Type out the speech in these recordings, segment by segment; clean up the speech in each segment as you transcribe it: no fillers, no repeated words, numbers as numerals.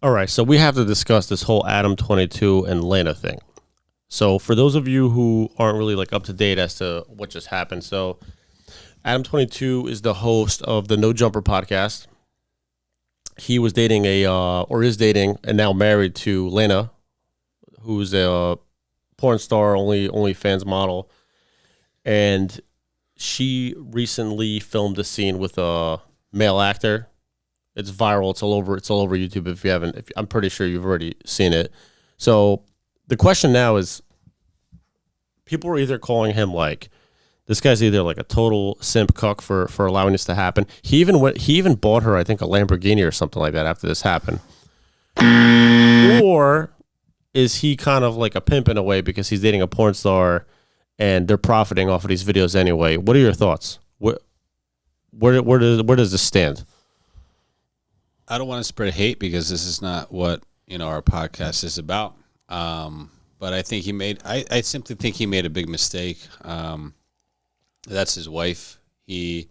All right, so we have to discuss this whole Adam22 and Lena thing. So for those of you who aren't really like up to date as to what just happened, so Adam22 is the host of the No Jumper podcast. He was dating or is dating and now married to Lena, who's a porn star, OnlyFans model, and she recently filmed a scene with a male actor. It's viral. It's all over YouTube. If you haven't, I'm pretty sure you've already seen it. So the question now is, people are either calling him like, this guy's either like a total simp cuck for allowing this to happen. He even bought her, I think, a Lamborghini or something like that after this happened. Or is he kind of like a pimp in a way because he's dating a porn star and they're profiting off of these videos anyway? What are your thoughts? Where does this stand? I don't want to spread hate because this is not what our podcast is about. But I think I simply think he made a big mistake. That's his wife. He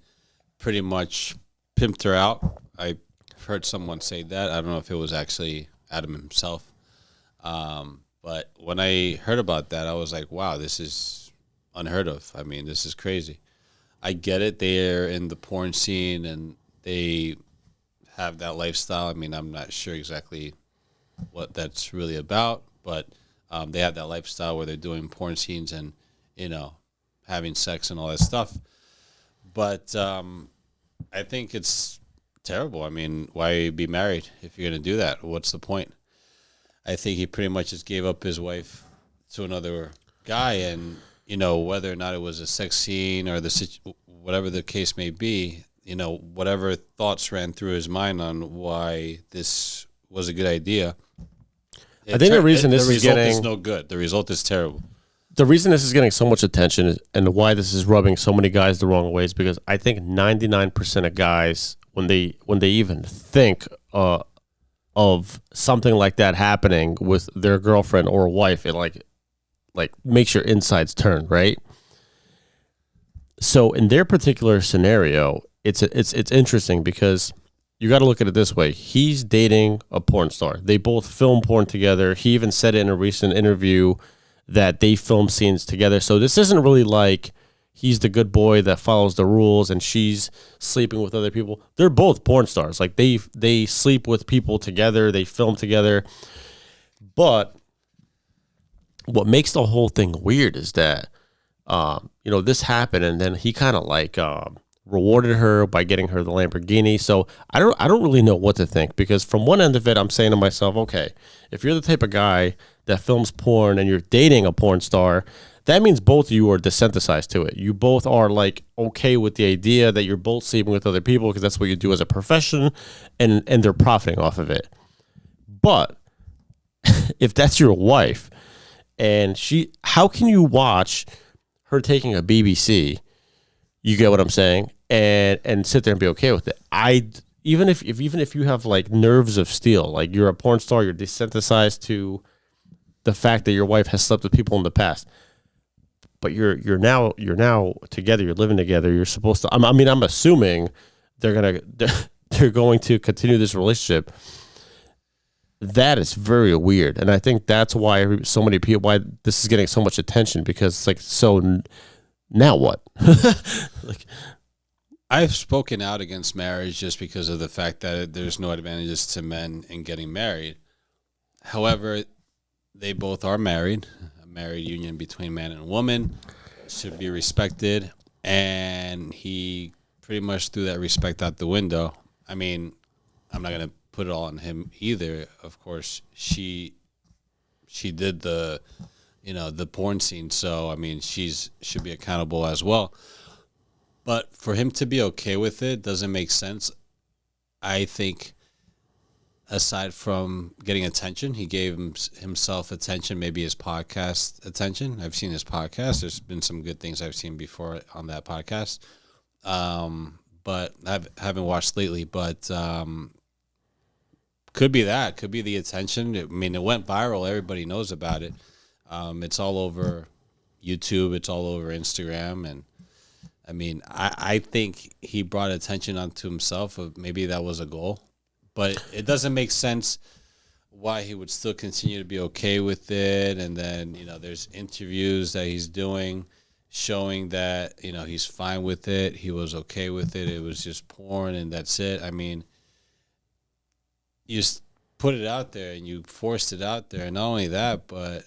pretty much pimped her out. I heard someone say that. I don't know if it was actually Adam himself. But when I heard about that, I was like, wow, this is unheard of. I mean, this is crazy. I get it. They're in the porn scene and they have that lifestyle. I mean, I'm not sure exactly what that's really about, but they have that lifestyle where they're doing porn scenes and, having sex and all that stuff. But I think it's terrible. I mean, why be married if you're going to do that? What's the point? I think he pretty much just gave up his wife to another guy, and, whether or not it was a sex scene or whatever the case may be, whatever thoughts ran through his mind on why this was a good idea. I think the reason this is getting... The result is no good. The result is terrible. The reason this is getting so much attention and why this is rubbing so many guys the wrong way is because I think 99% of guys, when they even think of something like that happening with their girlfriend or wife, it like makes your insides turn, right? So in their particular scenario, it's interesting because you got to look at it this way. He's dating a porn star. They both film porn together. He even said it in a recent interview that they film scenes together. So this isn't really like he's the good boy that follows the rules and she's sleeping with other people. They're both porn stars. Like they sleep with people together. They film together. But what makes the whole thing weird is that, this happened and then he kind of like rewarded her by getting her the Lamborghini. So I don't really know what to think, because from one end of it, I'm saying to myself, okay, if you're the type of guy that films porn and you're dating a porn star, that means both of you are desensitized to it. You both are like okay with the idea that you're both sleeping with other people because that's what you do as a profession, and they're profiting off of it. But if that's your wife and how can you watch her taking a BBC? You get what I'm saying? And sit there and be okay with it. Even if you have like nerves of steel, like you're a porn star, you're desensitized to the fact that your wife has slept with people in the past, but you're now together, you're living together, you're supposed to. I'm assuming they're going to continue this relationship. That is very weird, and I think that's why why this is getting so much attention, because it's like, so now what? Like, I've spoken out against marriage just because of the fact that there's no advantages to men in getting married. However, they both are married. A married union between man and woman should be respected, and he pretty much threw that respect out the window. I mean, I'm not going to put it all on him either. Of course, she did the porn scene, so I mean, should be accountable as well. But for him to be okay with it doesn't make sense. I think, aside from getting attention, he gave himself attention, maybe his podcast attention. I've seen his podcast. There's been some good things I've seen before on that podcast. But I haven't watched lately. But could be that. Could be the attention. I mean, it went viral. Everybody knows about it. It's all over YouTube. It's all over Instagram. And I mean, I think he brought attention onto himself. Maybe that was a goal. But it doesn't make sense why he would still continue to be okay with it. And then, there's interviews that he's doing showing that, he's fine with it. He was okay with it. It was just porn and that's it. I mean, you just put it out there and you forced it out there. And not only that, but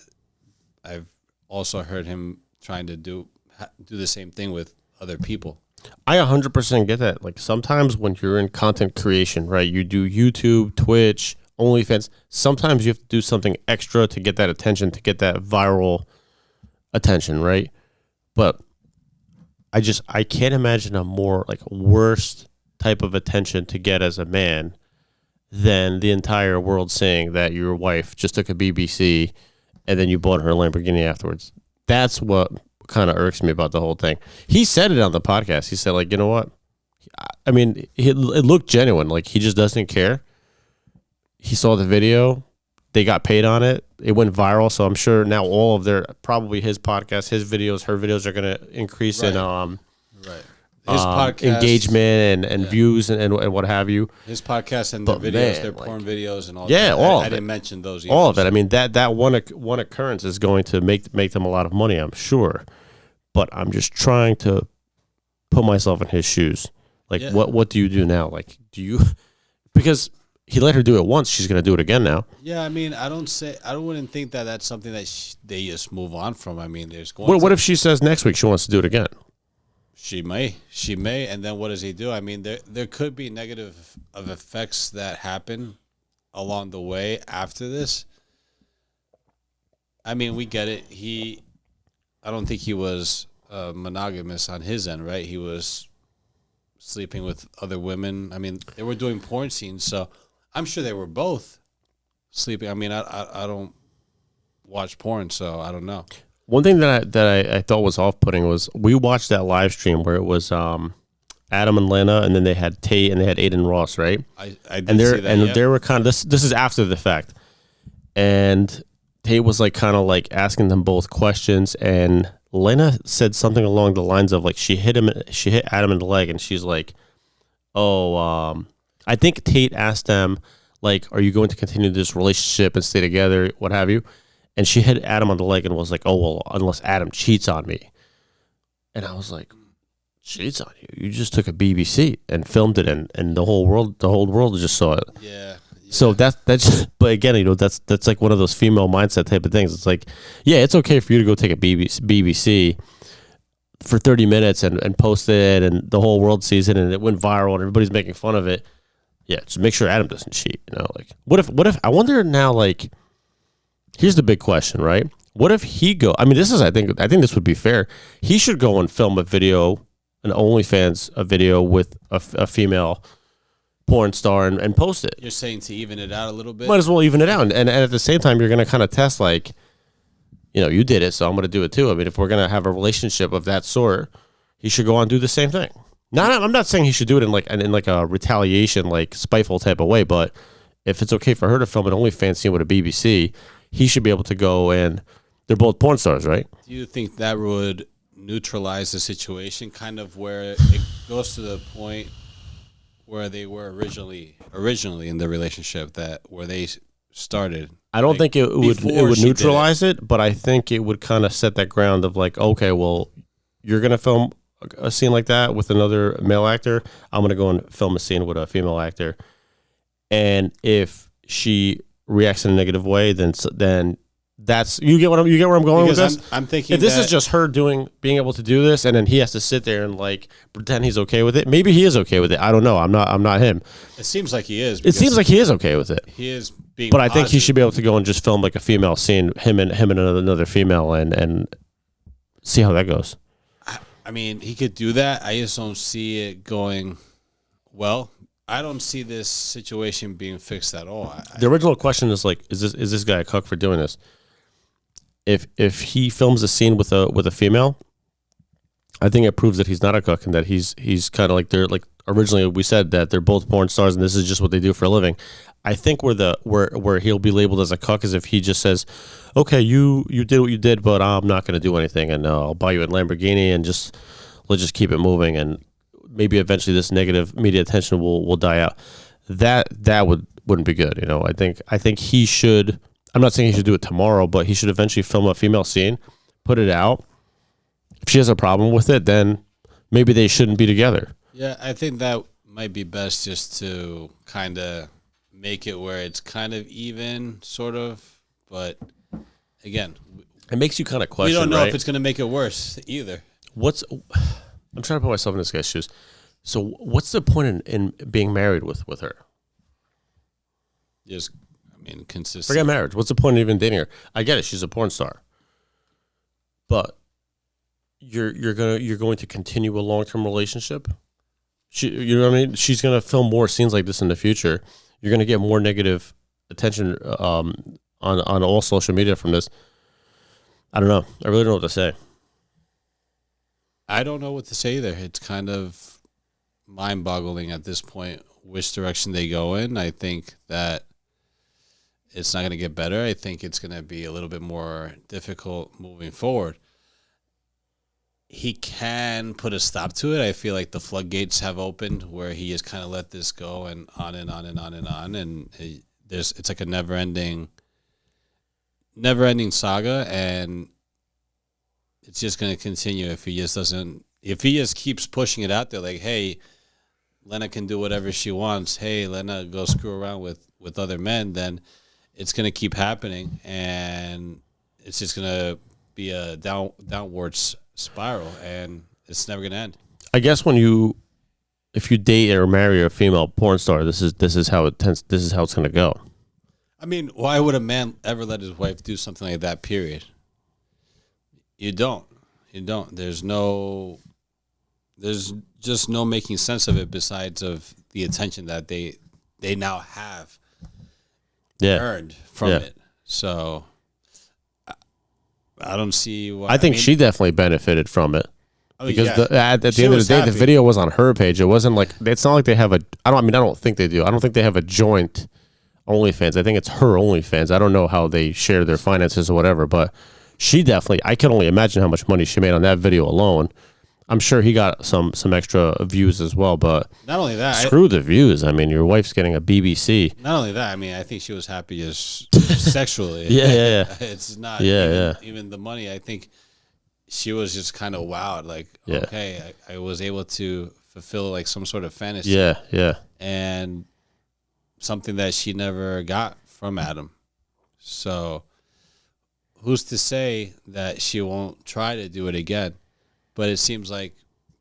I've also heard him trying to do the same thing with other people. I 100% get that. Like sometimes when you're in content creation, right, you do YouTube, Twitch, OnlyFans, sometimes you have to do something extra to get that attention, to get that viral attention, right? But I can't imagine a more like worst type of attention to get as a man than the entire world saying that your wife just took a BBC and then you bought her a Lamborghini afterwards. That's what kind of irks me about the whole thing. He said it on the podcast. He said, like, you know what? I mean, it looked genuine. Like, he just doesn't care. He saw the video. They got paid on it. It went viral. So I'm sure now all of probably his podcast, his videos, her videos are going to increase in his podcast, engagement and views and what have you. His podcast and the videos, their porn videos and all that. Yeah, all of it. I didn't mention those either. All of it. I mean, that one occurrence is going to make them a lot of money, I'm sure. But I'm just trying to put myself in his shoes. Like, what do you do now? Like, because he let her do it once, she's going to do it again now. Yeah, I mean, I wouldn't think that that's something that they just move on from. I mean, what if she says next week she wants to do it again? She may, and then what does he do? I mean, there could be negative effects that happen along the way after this. I mean, we get it. I don't think he was monogamous on his end, right? He was sleeping with other women. I mean, they were doing porn scenes, so I'm sure they were both sleeping. I mean, I don't watch porn, so I don't know. One thing that I thought was off-putting was we watched that live stream where it was Adam and Lena, and then they had Tate and they had Aiden Ross, right? I did see that, and they were kind of this is after the fact, and Tate was like kind of like asking them both questions, and Lena said something along the lines of like she hit Adam in the leg, and she's like, I think Tate asked them like, are you going to continue this relationship and stay together, what have you? And she hit Adam on the leg and was like, oh, well, unless Adam cheats on me. And I was like, cheats on you? You just took a BBC and filmed it, and the whole world just saw it. Yeah. So that's but again, that's like one of those female mindset type of things. It's like, yeah, it's okay for you to go take a BBC for 30 minutes and post it, and the whole world sees it, and it went viral, and everybody's making fun of it. Yeah, just make sure Adam doesn't cheat. Like what if I wonder now, like, here's the big question, right? What if he I mean, I think this would be fair. He should go and film a video, an OnlyFans video with a female porn star and post it. You're saying to even it out a little bit? Might as well even it out. And at the same time, you're going to kind of test like, you did it, so I'm going to do it too. I mean, if we're going to have a relationship of that sort, he should go on and do the same thing. I'm not saying he should do it in like a retaliation, like spiteful type of way, but if it's okay for her to film an OnlyFans scene with a BBC, he should be able to go, and they're both porn stars, right? Do you think that would neutralize the situation, kind of where it goes to the point where they were originally in the relationship, where they started? I don't think it would neutralize it, but I think it would kind of set that ground of like, okay, well, you're going to film a scene like that with another male actor. I'm going to go and film a scene with a female actor. And if she reacts in a negative way, then that's you get where I'm going with this. I'm thinking if this is just her being able to do this, and then he has to sit there and like pretend he's okay with it. Maybe he is okay with it. I don't know. I'm not him. It seems like he is. It seems like he is okay with it. He is being. But I think he should be able to go and just film like a female scene, him and another female, and see how that goes. I mean, he could do that. I just don't see it going well. I don't see this situation being fixed at all. The original question is like, is this guy a cuck for doing this? If he films a scene with a female, I think it proves that he's not a cuck, and that he's kind of like, they're like, originally we said that they're both porn stars and this is just what they do for a living. I think where he'll be labeled as a cuck is if he just says, okay, you did what you did, but I'm not going to do anything, and I'll buy you a Lamborghini, and let's just keep it moving, and maybe eventually this negative media attention will die out. That wouldn't be good. I think he should. I'm not saying he should do it tomorrow, but he should eventually film a female scene, put it out. If she has a problem with it, then maybe they shouldn't be together. Yeah, I think that might be best, just to kind of make it where it's kind of even, sort of. But again, it makes you kind of question. We don't know right? if it's going to make it worse either. I'm trying to put myself in this guy's shoes. So what's the point in being married with her? Just, consistent. Forget marriage. What's the point of even dating her? I get it. She's a porn star. But you're going to continue a long-term relationship? You know what I mean? She's going to film more scenes like this in the future. You're going to get more negative attention on all social media from this. I don't know. I really don't know what to say. I don't know what to say either. It's kind of mind-boggling at this point which direction they go in. I think that it's not going to get better. I think it's going to be a little bit more difficult moving forward. He can put a stop to it. I feel like the floodgates have opened where he has kind of let this go, and on and on and on and on. And it's like a never-ending saga, and it's just going to continue if he just keeps pushing it out there, like, hey, Lena can do whatever she wants. Hey, Lena, go screw around with other men. Then it's going to keep happening, and it's just going to be a downwards spiral, and it's never going to end. I guess if you date or marry a female porn star, this is how it's going to go. I mean, why would a man ever let his wife do something like that? Period. You don't. There's just no making sense of it, besides of the attention that they now have earned from it. So I don't see why. I think she definitely benefited from it. Because at the end of the day, happy. The video was on her page. It wasn't like, it's not like they have I don't think they do. I don't think they have a joint OnlyFans. I think it's her OnlyFans. I don't know how they share their finances or whatever, but she definitely, I can only imagine how much money she made on that video alone. I'm sure he got some extra views as well, but not only that, screw the views. I mean, your wife's getting a BBC. Not only that, I think she was happy sexually. Yeah. It's not even the money. I think she was just kind of wowed, like, okay, I was able to fulfill like some sort of fantasy. Yeah. And something that she never got from Adam. So who's to say that she won't try to do it again? But it seems like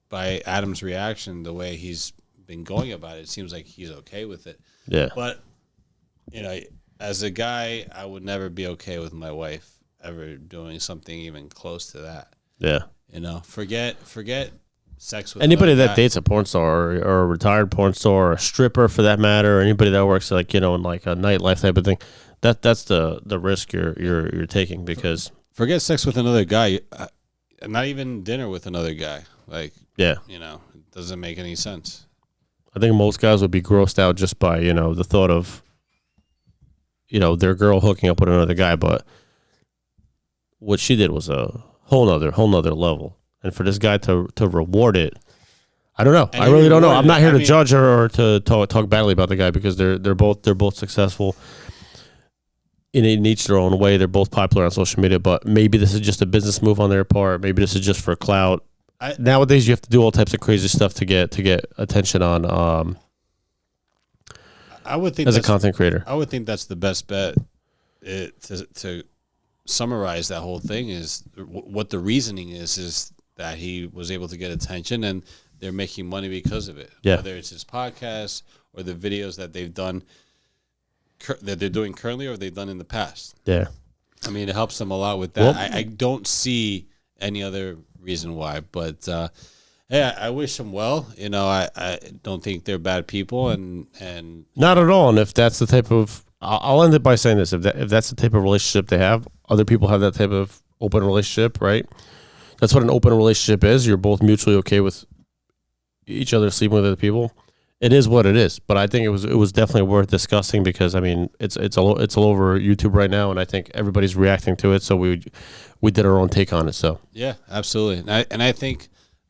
by Adam's reaction, the way he's been going about it seems like he's okay with it. Yeah. But, as a guy, I would never be okay with my wife ever doing something even close to that. Yeah. Forget sex with anybody that guy. dates a porn star or a retired porn star or a stripper for that matter, or anybody that works like, in like a nightlife type of thing. That's the risk you're taking, because forget sex with another guy. Not even dinner with another guy. Like, it doesn't make any sense. I think most guys would be grossed out just by, the thought of, their girl hooking up with another guy. But what she did was a whole nother level. And for this guy to reward it, I don't know. I really don't know. I'm not here to judge her or to talk badly about the guy, because they're both successful in each their own way. They're both popular on social media, but maybe this is just a business move on their part. Maybe this is just for clout. Nowadays, you have to do all types of crazy stuff to get attention on. I would think as a content creator, I would think that's the best bet. To summarize that whole thing is what the reasoning is that he was able to get attention, and they're making money because of it. Yeah. Whether it's his podcast or the videos that they've done, that they're doing currently, or they've done in the past. Yeah. It helps them a lot with that. Well, I don't see any other reason why, but hey, I wish them well. I don't think they're bad people, and not at all. And if that's the type of, I'll end it by saying this: if that's the type of relationship they have, other people have that type of open relationship, right? That's what an open relationship is. You're both mutually okay with each other sleeping with other people. It is what it is, but I think it was definitely worth discussing, because it's all over YouTube right now, and I think everybody's reacting to it. So we did our own take on it. So yeah, absolutely, and I think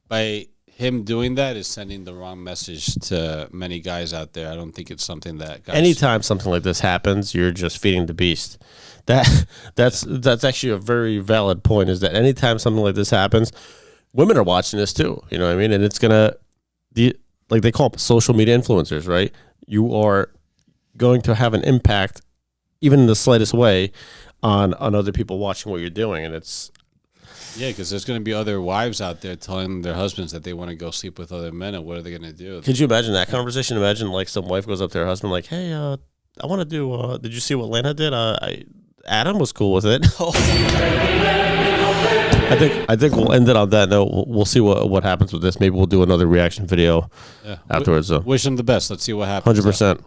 by him doing that is sending the wrong message to many guys out there. I don't think it's something that guys. Anytime something like this happens, you're just feeding the beast. That's actually a very valid point. Is that anytime something like this happens, women are watching this too. You know what I mean? And it's like they call them social media influencers, right? You are going to have an impact, even in the slightest way, on other people watching what you're doing, and it's. Yeah, because there's going to be other wives out there telling their husbands that they want to go sleep with other men, and what are they going to do? Could you imagine that conversation? Imagine like some wife goes up to her husband like, "Hey, I want to do. Did you see what Lana did? Adam was cool with it." I think we'll end it on that note. We'll see what happens with this. Maybe we'll do another reaction video afterwards. Wish them the best. Let's see what happens. 100%.